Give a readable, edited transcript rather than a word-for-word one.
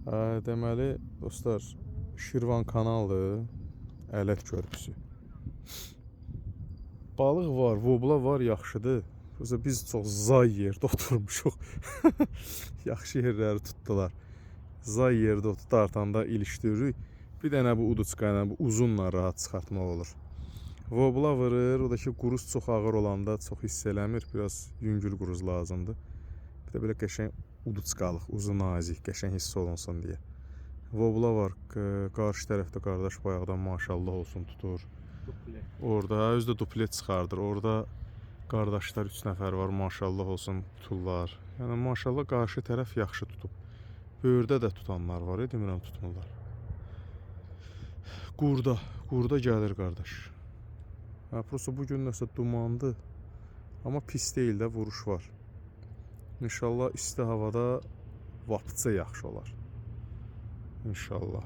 Deməli, dostlar, Şirvan kanalı, Ələt körpüsü. Balıq var, vobla var, yaxşıdır. Biz çox zay yerdə oturmuşuq. Yaxşı yerləri tutdular. Zay yerdə otur dartanda ilişdiririk. Bir dənə bu uduçqa ilə, bu uzunla rahat çıxartmaq olur. Vobla vurur, o da ki quruz çox ağır olanda çox hiss eləmir. Biraz yüngül quruz lazımdır. Bir də belə qəşəng uduçqalıq, uzun nazik, qəşəng hiss olunsun deyə. Vobla var, qarşı tərəfdə qardaş bayaqdan maşallah olsun tutur. Orada özü də duplet çıxardır. Orada qardaşlar 3 nəfər var, maşallah olsun tuturlar. Yəni maşallah qarşı tərəf yaxşı tutub. Böyürdə də tutanlar var, demirəm tutmurlar. Qurda gəlir qardaş. Prosta bu gün nəsə dumandı. Amma pis deyil də, vuruş var. İnşallah isti havada vapıca yaxşı olar. İnşallah.